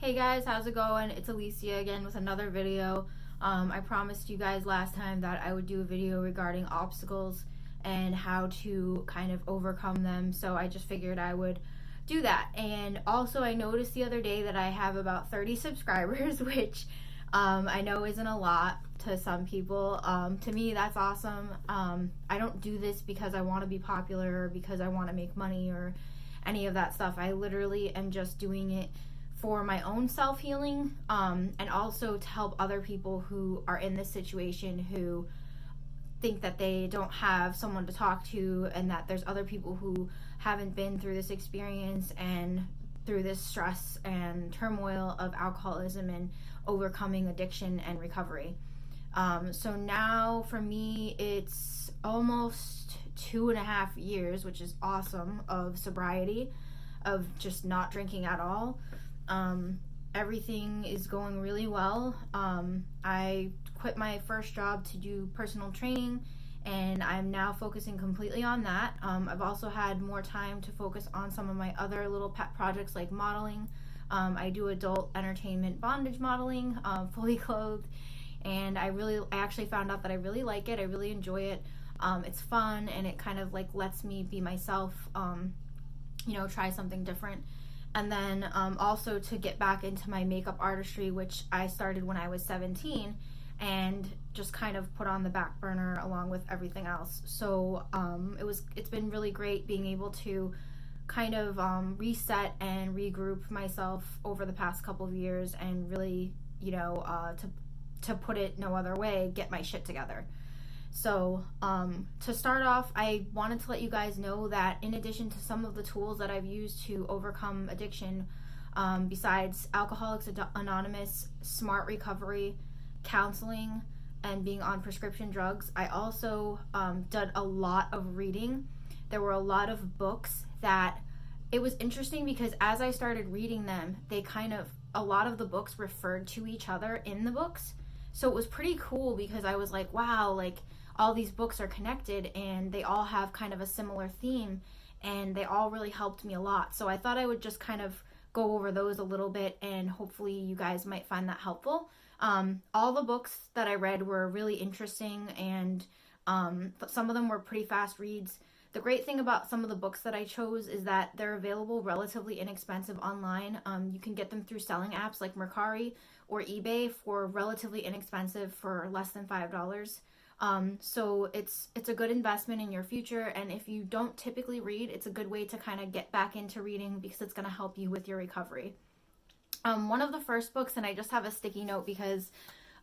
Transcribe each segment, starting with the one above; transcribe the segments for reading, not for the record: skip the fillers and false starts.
Hey guys, how's it going? It's Alicia again with another video. I promised you guys last time that I would do a video regarding obstacles and how to kind of overcome them, so I just figured I would do that. And also I noticed the other day that I have about 30 subscribers, which I know isn't a lot to some people. To me, that's awesome. I don't do this because I want to be popular or because I want to make money or any of that stuff. I literally am just doing it for my own self-healing, and also to help other people who are in this situation, who think that they don't have someone to talk to, and that there's other people who haven't been through this experience and through this stress and turmoil of alcoholism and overcoming addiction and recovery. So now for me, it's almost 2.5 years, which is awesome, of sobriety, of just not drinking at all. Everything is going really well. I quit my first job to do personal training, and I'm now focusing completely on that. I've also had more time to focus on some of my other little pet projects like modeling. I do adult entertainment bondage modeling, fully clothed, and I actually found out that I really like it. I really enjoy it. It's fun, and it kind of like lets me be myself, try something different. And then also to get back into my makeup artistry, which I started when I was 17 and just kind of put on the back burner along with everything else. So it's been really great being able to kind of reset and regroup myself over the past couple of years and really, to put it no other way, get my shit together. So to start off, I wanted to let you guys know that in addition to some of the tools that I've used to overcome addiction, besides Alcoholics Anonymous, Smart Recovery, counseling, and being on prescription drugs, I also did a lot of reading. There were a lot of books that it was interesting because as I started reading them, a lot of the books referred to each other in the books. So it was pretty cool because I was like, wow, like all these books are connected and they all have kind of a similar theme and they all really helped me a lot. So I thought I would just kind of go over those a little bit and hopefully you guys might find that helpful. All the books that I read were really interesting and some of them were pretty fast reads. The great thing about some of the books that I chose is that they're available relatively inexpensive online. You can get them through selling apps like Mercari or eBay for relatively inexpensive, for less than $5. So it's a good investment in your future, and if you don't typically read, it's a good way to kind of get back into reading because it's going to help you with your recovery. One of the first books, and I just have a sticky note because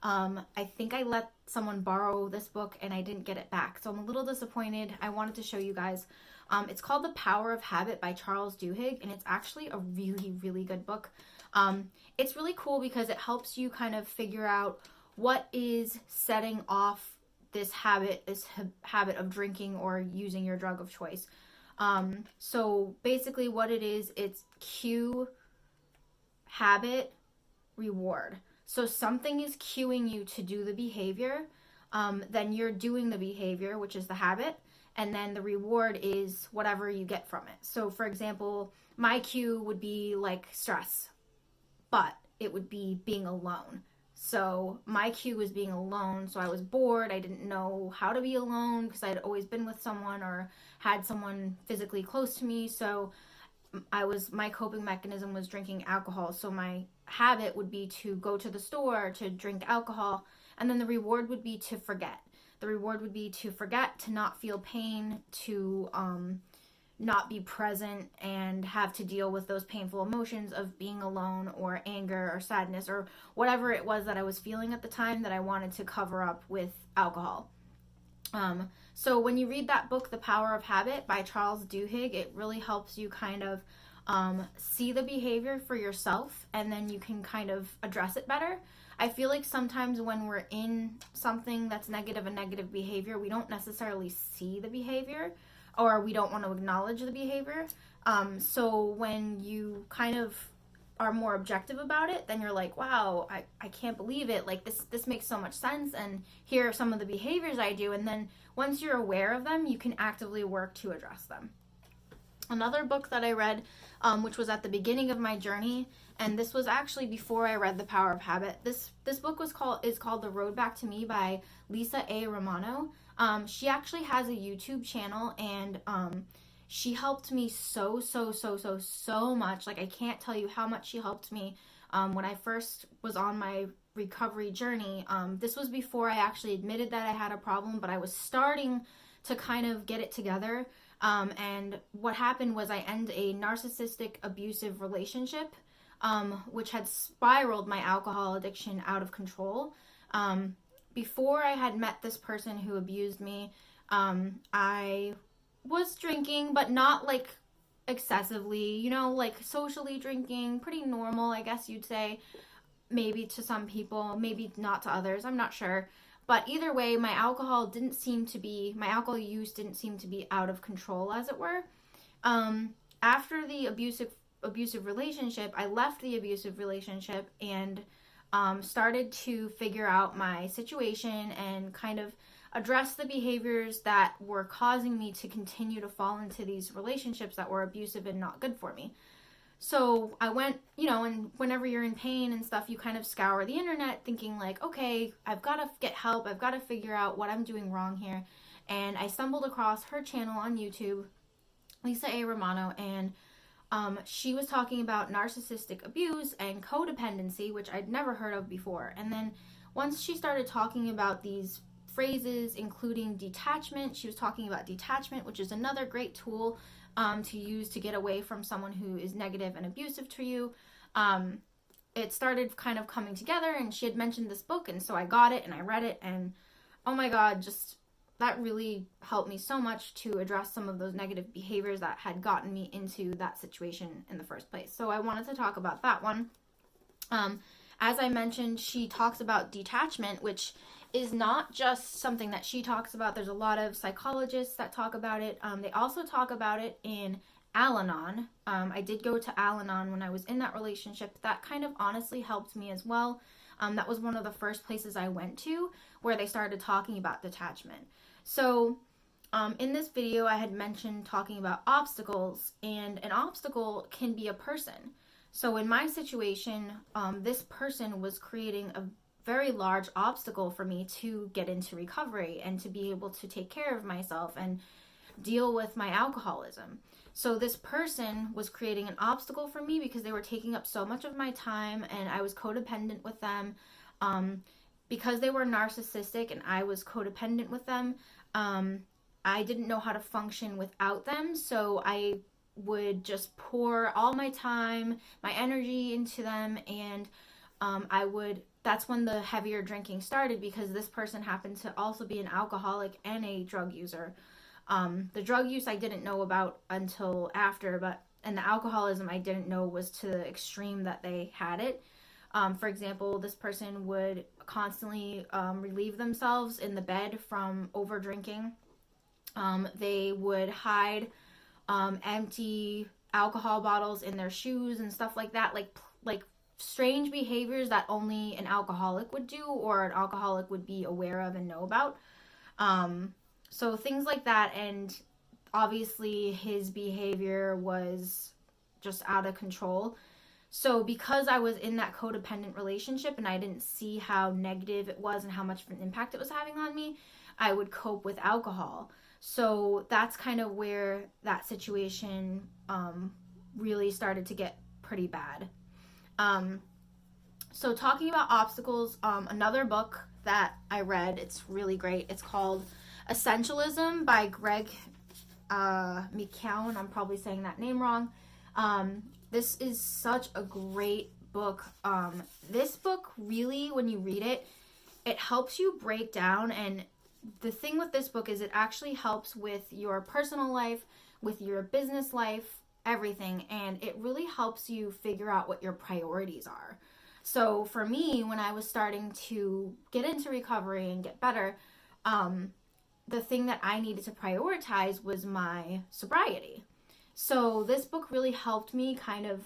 I think I let someone borrow this book and I didn't get it back, so I'm a little disappointed. I wanted to show you guys. It's called The Power of Habit by Charles Duhigg, and it's actually a really, really good book. It's really cool because it helps you kind of figure out what is setting off this habit of drinking or using your drug of choice. So basically what it is, it's cue, habit, reward. So something is cueing you to do the behavior, then you're doing the behavior, which is the habit, and then the reward is whatever you get from it. So for example, my cue would be like stress, but it would be being alone. So my cue was being alone, so I was bored, I didn't know how to be alone because I had always been with someone or had someone physically close to me, so my coping mechanism was drinking alcohol. So my habit would be to go to the store to drink alcohol, and then the reward would be to forget. The reward would be to forget, to not feel pain, to not be present and have to deal with those painful emotions of being alone or anger or sadness or whatever it was that I was feeling at the time that I wanted to cover up with alcohol. So when you read that book, The Power of Habit by Charles Duhigg, it really helps you kind of see the behavior for yourself, and then you can kind of address it better. I feel like sometimes when we're in something that's negative, a negative behavior, we don't necessarily see the behavior, or we don't want to acknowledge the behavior. So when you kind of are more objective about it, then you're like, wow, I can't believe it. Like this makes so much sense, and here are some of the behaviors I do. And then once you're aware of them, you can actively work to address them. Another book that I read, which was at the beginning of my journey, And this was actually before I read The Power of Habit. This book is called The Road Back to Me by Lisa A. Romano. She actually has a YouTube channel, and she helped me so much. Like, I can't tell you how much she helped me when I first was on my recovery journey. This was before I actually admitted that I had a problem, but I was starting to kind of get it together. And what happened was I ended a narcissistic abusive relationship, which had spiraled my alcohol addiction out of control. Before I had met this person who abused me, I was drinking, but not like excessively, you know, like socially drinking, pretty normal, I guess you'd say, maybe to some people, maybe not to others, I'm not sure. But either way, my alcohol use didn't seem to be out of control, as it were. After the abusive relationship, I left the abusive relationship and started to figure out my situation and kind of address the behaviors that were causing me to continue to fall into these relationships that were abusive and not good for me. So I went, you know, and whenever you're in pain and stuff, you kind of scour the internet thinking like, okay, I've got to get help. I've got to figure out what I'm doing wrong here. And I stumbled across her channel on YouTube, Lisa A. Romano, and she was talking about narcissistic abuse and codependency, which I'd never heard of before. And then once she started talking about these phrases, including detachment, she was talking about detachment, which is another great tool to use to get away from someone who is negative and abusive to you. It started kind of coming together, and she had mentioned this book, and so I got it and I read it, and oh my god, just that really helped me so much to address some of those negative behaviors that had gotten me into that situation in the first place. So I wanted to talk about that one. As I mentioned, she talks about detachment, which is not just something that she talks about. There's a lot of psychologists that talk about it. They also talk about it in Al-Anon. I did go to Al-Anon when I was in that relationship. That kind of honestly helped me as well. That was one of the first places I went to where they started talking about detachment. So in this video, I had mentioned talking about obstacles, and an obstacle can be a person. So in my situation, this person was creating a very large obstacle for me to get into recovery and to be able to take care of myself and deal with my alcoholism. So this person was creating an obstacle for me because they were taking up so much of my time, and I was codependent with them. Because they were narcissistic and I was codependent with them, I didn't know how to function without them, so I would just pour all my time, my energy into them, and that's when the heavier drinking started, because this person happened to also be an alcoholic and a drug user. The drug use I didn't know about until after, and the alcoholism I didn't know was to the extreme that they had it. For example, this person would constantly relieve themselves in the bed from over drinking. They would hide empty alcohol bottles in their shoes and stuff like that, like strange behaviors that only an alcoholic would do, or an alcoholic would be aware of and know about. So things like that, and obviously his behavior was just out of control. So because I was in that codependent relationship and I didn't see how negative it was and how much of an impact it was having on me, I would cope with alcohol. So that's kind of where that situation really started to get pretty bad. So talking about obstacles, another book that I read, it's really great. It's called Essentialism by McKeown. I'm probably saying that name wrong. This is such a great book. This book really, when you read it, it helps you break down, and the thing with this book is it actually helps with your personal life, with your business life, everything, and it really helps you figure out what your priorities are. So for me, when I was starting to get into recovery and get better, the thing that I needed to prioritize was my sobriety. So this book really helped me kind of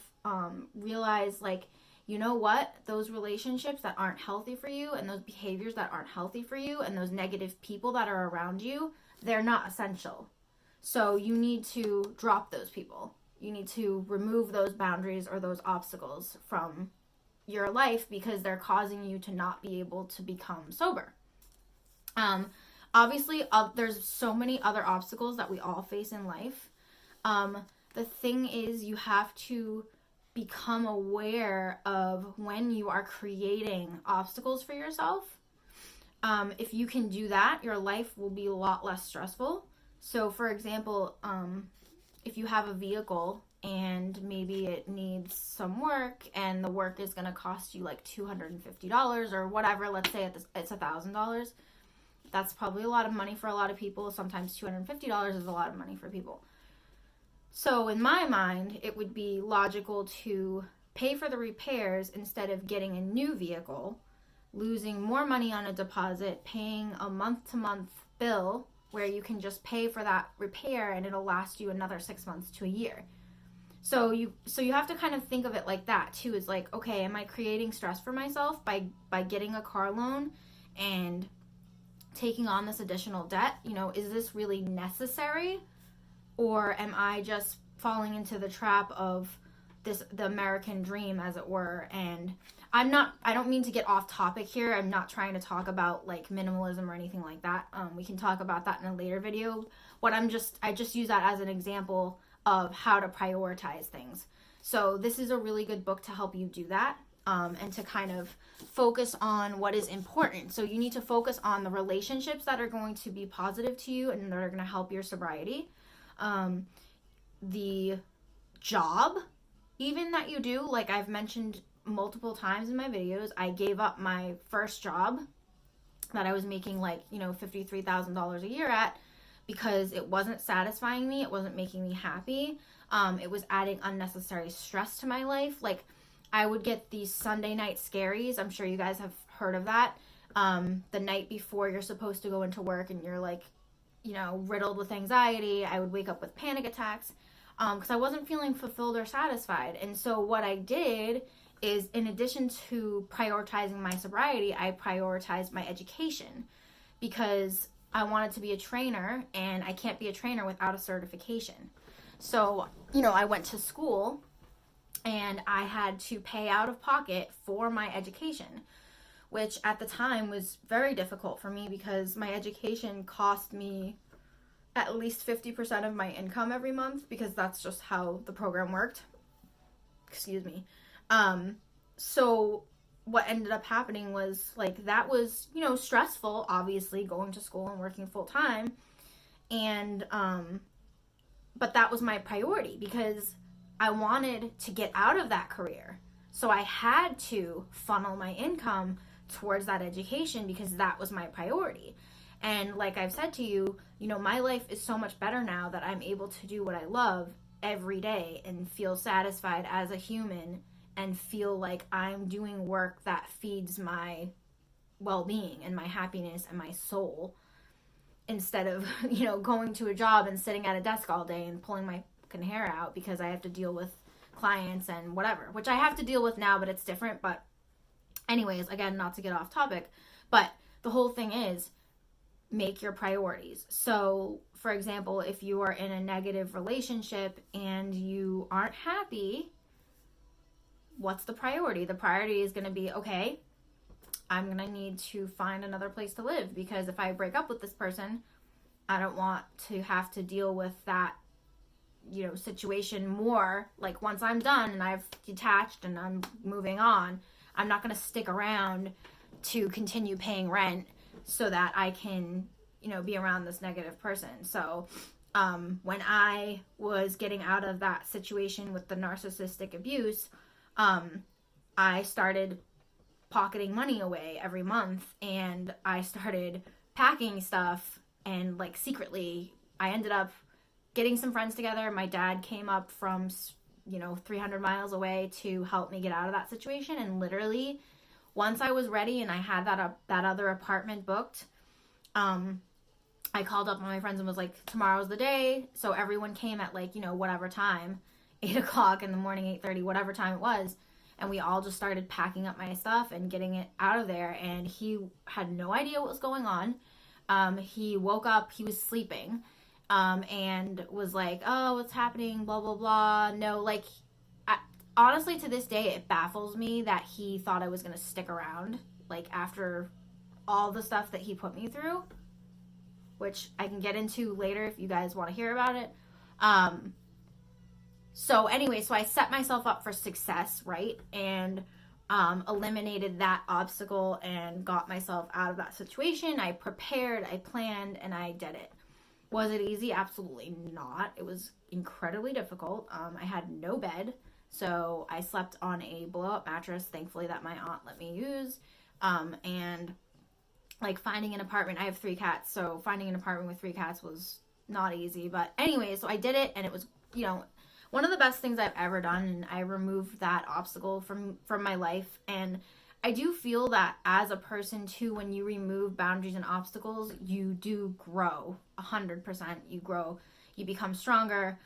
realize, like, you know what, those relationships that aren't healthy for you, and those behaviors that aren't healthy for you, and those negative people that are around you, they're not essential. So you need to drop those people. You need to remove those boundaries or those obstacles from your life because they're causing you to not be able to become sober. Obviously, there's so many other obstacles that we all face in life. The thing is, you have to become aware of when you are creating obstacles for yourself. If you can do that, your life will be a lot less stressful. So, for example, if you have a vehicle and maybe it needs some work and the work is going to cost you like $250 or whatever, let's say it's $1,000. That's probably a lot of money for a lot of people. Sometimes $250 is a lot of money for people. So in my mind, it would be logical to pay for the repairs instead of getting a new vehicle, losing more money on a deposit, paying a month-to-month bill where you can just pay for that repair and it'll last you another 6 months to a year. So you have to kind of think of it like that too. Is like, okay, am I creating stress for myself by getting a car loan and taking on this additional debt? You know, is this really necessary? Or am I just falling into the trap of the American dream, as it were? And I don't mean to get off topic here. I'm not trying to talk about like minimalism or anything like that. We can talk about that in a later video. I just use that as an example of how to prioritize things. So this is a really good book to help you do that. And to kind of focus on what is important. So you need to focus on the relationships that are going to be positive to you and that are going to help your sobriety. The job even that you do, like I've mentioned multiple times in my videos, I gave up my first job that I was making like, $53,000 a year at because it wasn't satisfying me. It wasn't making me happy. It was adding unnecessary stress to my life. Like, I would get these Sunday night scaries. I'm sure you guys have heard of that. The night before you're supposed to go into work and you're like, riddled with anxiety. I would wake up with panic attacks because I wasn't feeling fulfilled or satisfied. And so what I did is, in addition to prioritizing my sobriety, I prioritized my education because I wanted to be a trainer and I can't be a trainer without a certification. So, I went to school and I had to pay out of pocket for my education, which at the time was very difficult for me because my education cost me at least 50% of my income every month because that's just how the program worked. Excuse me. So what ended up happening was, like, that was, stressful, obviously, going to school and working full time. And, but that was my priority because I wanted to get out of that career. So I had to funnel my income towards that education because that was my priority. And like I've said to you, my life is so much better now that I'm able to do what I love every day and feel satisfied as a human and feel like I'm doing work that feeds my well-being and my happiness and my soul, instead of, going to a job and sitting at a desk all day and pulling my fucking hair out because I have to deal with clients and whatever, which I have to deal with now, but it's different. But anyways, again, not to get off topic, but the whole thing is, make your priorities. So, for example, if you are in a negative relationship and you aren't happy, what's the priority? The priority is going to be, okay, I'm going to need to find another place to live because if I break up with this person, I don't want to have to deal with that, situation more. Like, once I'm done and I've detached and I'm moving on, I'm not going to stick around to continue paying rent so that I can, be around this negative person. So, when I was getting out of that situation with the narcissistic abuse, I started pocketing money away every month and I started packing stuff and, like, secretly I ended up getting some friends together. My dad came up from, 300 miles away to help me get out of that situation. And literally, once I was ready and I had that other apartment booked, I called up my friends and was like, tomorrow's the day. So everyone came at, like, whatever time, 8 o'clock in the morning, 8:30, whatever time it was. And we all just started packing up my stuff and getting it out of there. And he had no idea what was going on. He woke up, he was sleeping. and was like, oh, what's happening, blah, blah, blah. No, like, honestly, to this day, it baffles me that he thought I was going to stick around, like, after all the stuff that he put me through, which I can get into later if you guys want to hear about it. So anyway, so I set myself up for success, right? And eliminated that obstacle and got myself out of that situation. I prepared, I planned, and I did it. Was it easy? Absolutely not. It was incredibly difficult. I had no bed, so I slept on a blow-up mattress, thankfully, that my aunt let me use. And like finding an apartment, I have 3 cats, so finding an apartment with 3 cats was not easy. But anyway, so I did it, and it was, you know, one of the best things I've ever done, and I removed that obstacle from my life. And I do feel that as a person too, when you remove boundaries and obstacles, you do grow 100%. You grow, you become stronger.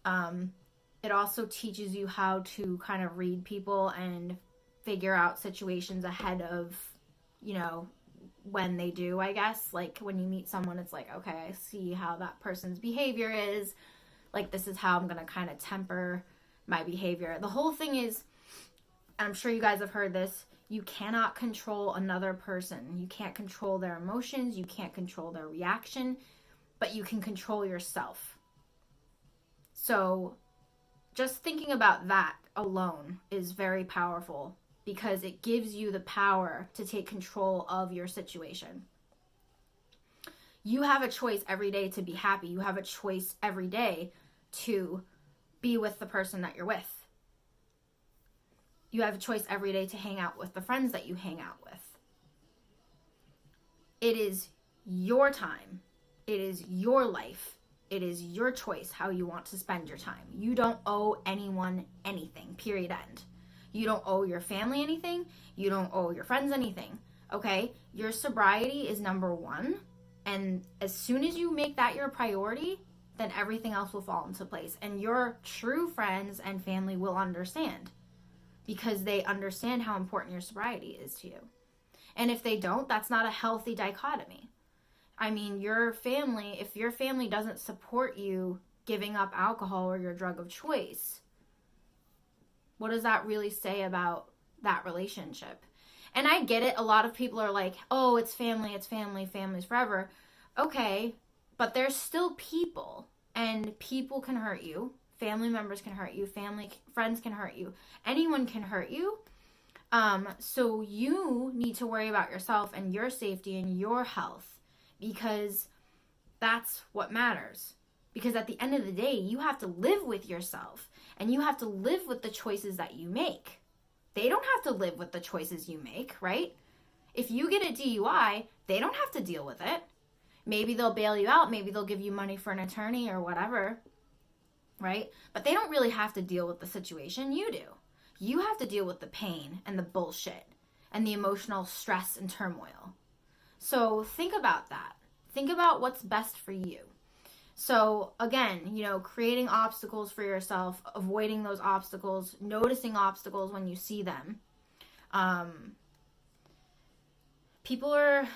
It also teaches you how to kind of read people and figure out situations ahead of, you know, when they do, I guess. Like when you meet someone, it's like, okay, I see how that person's behavior is. Like, this is how I'm going to kind of temper my behavior. The whole thing is, I'm sure you guys have heard this, you cannot control another person. You can't control their emotions. You can't control their reaction, but you can control yourself. So just thinking about that alone is very powerful because it gives you the power to take control of your situation. You have a choice every day to be happy. You have a choice every day to be with the person that you're with. You have a choice every day to hang out with the friends that you hang out with. It is your time. It is your life. It is your choice how you want to spend your time. You don't owe anyone anything, period, end. You don't owe your family anything. You don't owe your friends anything, okay? Your sobriety is number one, and as soon as you make that your priority, then everything else will fall into place. And your true friends and family will understand because they understand how important your sobriety is to you. And if they don't, that's not a healthy dichotomy. I mean, your family, if your family doesn't support you giving up alcohol or your drug of choice, what does that really say about that relationship? And I get it. A lot of people are like, oh, it's family, family's forever. Okay, but there's still people, and people can hurt you. Family members can hurt you. Friends can hurt you. Anyone can hurt you. So you need to worry about yourself and your safety and your health because that's what matters. Because at the end of the day, you have to live with yourself and you have to live with the choices that you make. They don't have to live with the choices you make, right? If you get a DUI, they don't have to deal with it. Maybe they'll bail you out. Maybe they'll give you money for an attorney or whatever, right? But they don't really have to deal with the situation. You do. You have to deal with the pain and the bullshit and the emotional stress and turmoil. So think about that. Think about what's best for you. So again, you know, creating obstacles for yourself, avoiding those obstacles, noticing obstacles when you see them. People are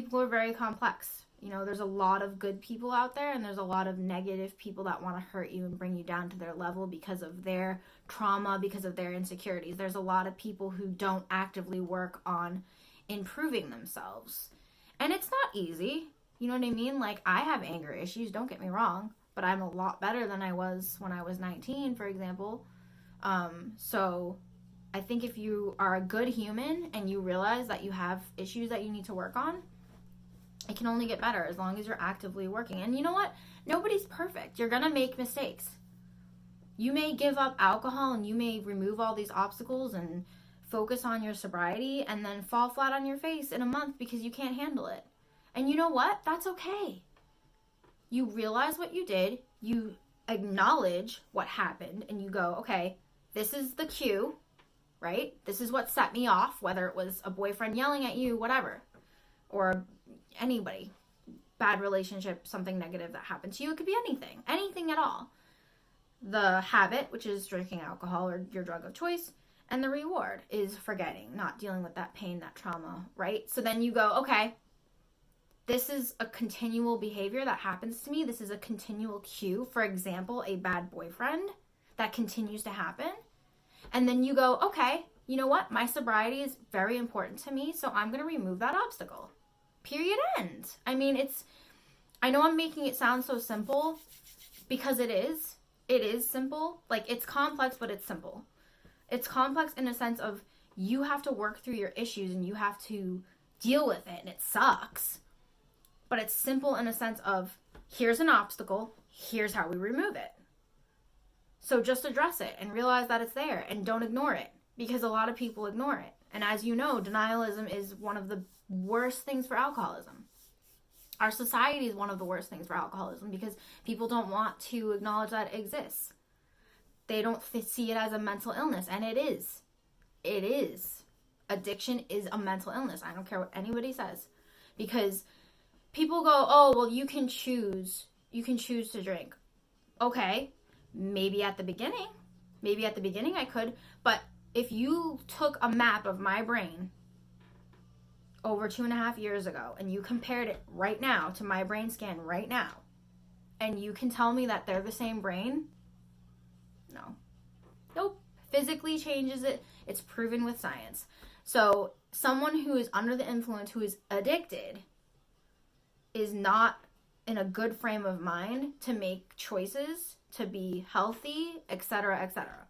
very complex. You know, there's a lot of good people out there and there's a lot of negative people that want to hurt you and bring you down to their level because of their trauma, because of their insecurities. There's a lot of people who don't actively work on improving themselves. And it's not easy. You know what I mean? Like, I have anger issues, don't get me wrong, but I'm a lot better than I was when I was 19, for example. So I think if you are a good human and you realize that you have issues that you need to work on, it can only get better as long as you're actively working. And you know what? Nobody's perfect. You're going to make mistakes. You may give up alcohol and you may remove all these obstacles and focus on your sobriety and then fall flat on your face in a month because you can't handle it. And you know what? That's okay. You realize what you did, you acknowledge what happened, and you go, okay, this is the cue, right? This is what set me off, whether it was a boyfriend yelling at you, whatever, or anybody, bad relationship, something negative that happened to you. It could be anything at all. The habit, which is drinking alcohol or your drug of choice, and the reward is forgetting, not dealing with that pain, that trauma, right? So then you go, okay, this is a continual behavior that happens to me. This is a continual cue. For example, a bad boyfriend that continues to happen. And then you go, okay, you know what? My sobriety is very important to me, so I'm going to remove that obstacle. Period, end. I mean, I know I'm making it sound so simple because it is. It is simple. Like, it's complex, but it's simple. It's complex in a sense of you have to work through your issues and you have to deal with it, and it sucks. But it's simple in a sense of, here's an obstacle, here's how we remove it. So just address it and realize that it's there and don't ignore it, because a lot of people ignore it. And as you know, denialism is one of the worst things for alcoholism. Our society is one of the worst things for alcoholism because people don't want to acknowledge that it exists. They don't see it as a mental illness, and it is. It is. Addiction is a mental illness. I don't care what anybody says. Because people go, oh, well, you can choose. You can choose to drink. Okay, maybe at the beginning. Maybe at the beginning I could. But if you took a map of my brain over 2.5 years ago and you compared it right now to my brain scan right now, and you can tell me that they're the same brain, no. Nope. Physically changes it. It's proven with science. So someone who is under the influence, who is addicted, is not in a good frame of mind to make choices, to be healthy, etc., etc.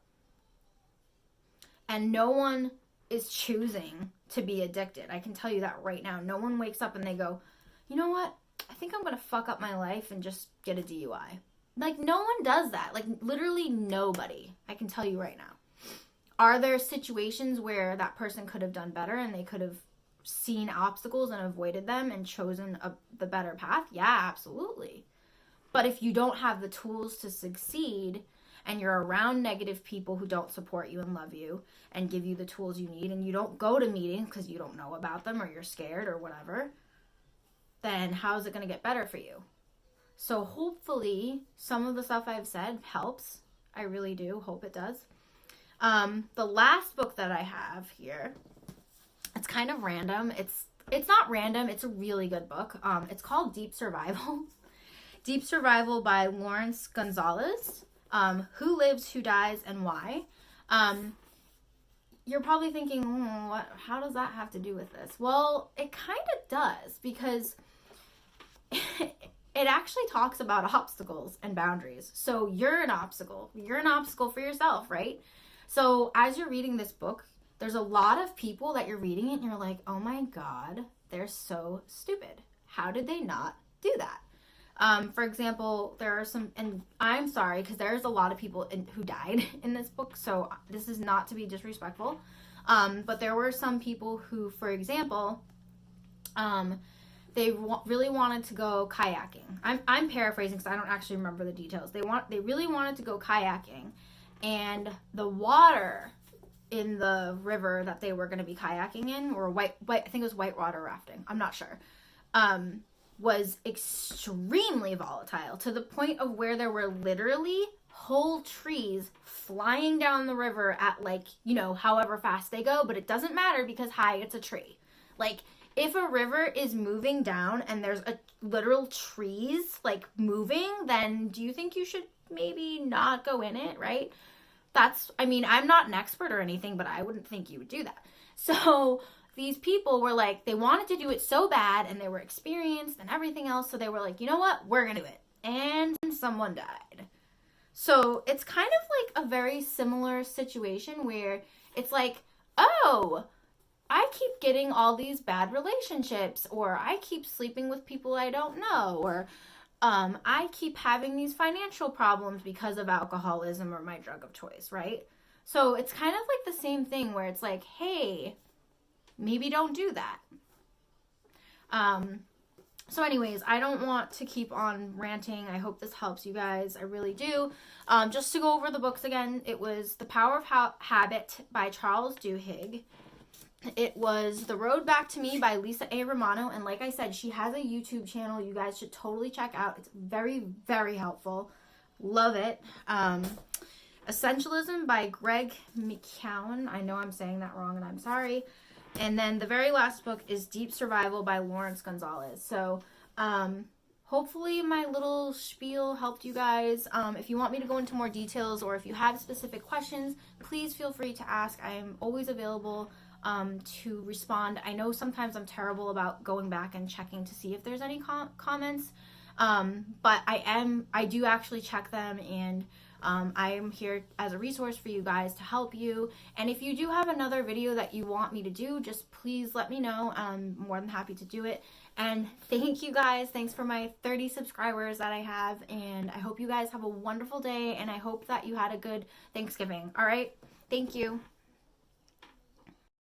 And no one is choosing to be addicted. I can tell you that right now. No one wakes up and they go, you know what? I think I'm going to fuck up my life and just get a DUI. Like, no one does that. Like, literally nobody. I can tell you right now. Are there situations where that person could have done better and they could have seen obstacles and avoided them and chosen the better path? Yeah, absolutely. But if you don't have the tools to succeed and you're around negative people who don't support you and love you and give you the tools you need, and you don't go to meetings because you don't know about them or you're scared or whatever, then how is it going to get better for you? So hopefully some of the stuff I've said helps. I really do hope it does. The last book that I have here, it's kind of random. It's not random. It's a really good book. It's called Deep Survival. Deep Survival by Lawrence Gonzalez. Who Lives, Who Dies, and Why. You're probably thinking, how does that have to do with this? Well, it kind of does, because it actually talks about obstacles and boundaries. So you're an obstacle. You're an obstacle for yourself, right? So as you're reading this book, there's a lot of people that you're reading it and you're like, oh my God, they're so stupid. How did they not do that? For example, there are some, and I'm sorry, because there's a lot of people who died in this book, so this is not to be disrespectful, but there were some people who, for example, they really wanted to go kayaking. I'm paraphrasing because I don't actually remember the details. They really wanted to go kayaking, and the water in the river that they were going to be kayaking in, or I think it was whitewater rafting, I'm not sure, was extremely volatile, to the point of where there were literally whole trees flying down the river at, like, you know, however fast they go, but it doesn't matter because, hi, it's a tree. Like, if a river is moving down and there's a literal trees, like, moving, then do you think you should maybe not go in it, right? I mean, I'm not an expert or anything, but I wouldn't think you would do that. So these people were like, they wanted to do it so bad, and they were experienced and everything else, so they were like, you know what, we're gonna do it. And someone died. So it's kind of like a very similar situation where it's like, oh, I keep getting all these bad relationships, or I keep sleeping with people I don't know, or I keep having these financial problems because of alcoholism or my drug of choice, right? So it's kind of like the same thing where it's like, hey, maybe don't do that. So anyways, I don't want to keep on ranting. I hope this helps you guys. I really do. Just to go over the books again, it was The Power of Habit by Charles Duhigg. It was The Road Back to Me by Lisa A. Romano. And like I said, she has a YouTube channel you guys should totally check out. It's very, very helpful. Love it. Essentialism by Greg McKeown. I know I'm saying that wrong and I'm sorry. And then the very last book is Deep Survival by Lawrence Gonzalez. So hopefully my little spiel helped you guys. If you want me to go into more details or if you have specific questions, please feel free to ask. I am always available to respond. I know sometimes I'm terrible about going back and checking to see if there's any comments, but I do actually check them, and I am here as a resource for you guys to help you. And if you do have another video that you want me to do, just please let me know. I'm more than happy to do it. And thank you guys. Thanks for my 30 subscribers that I have. And I hope you guys have a wonderful day. And I hope that you had a good Thanksgiving. All right. Thank you.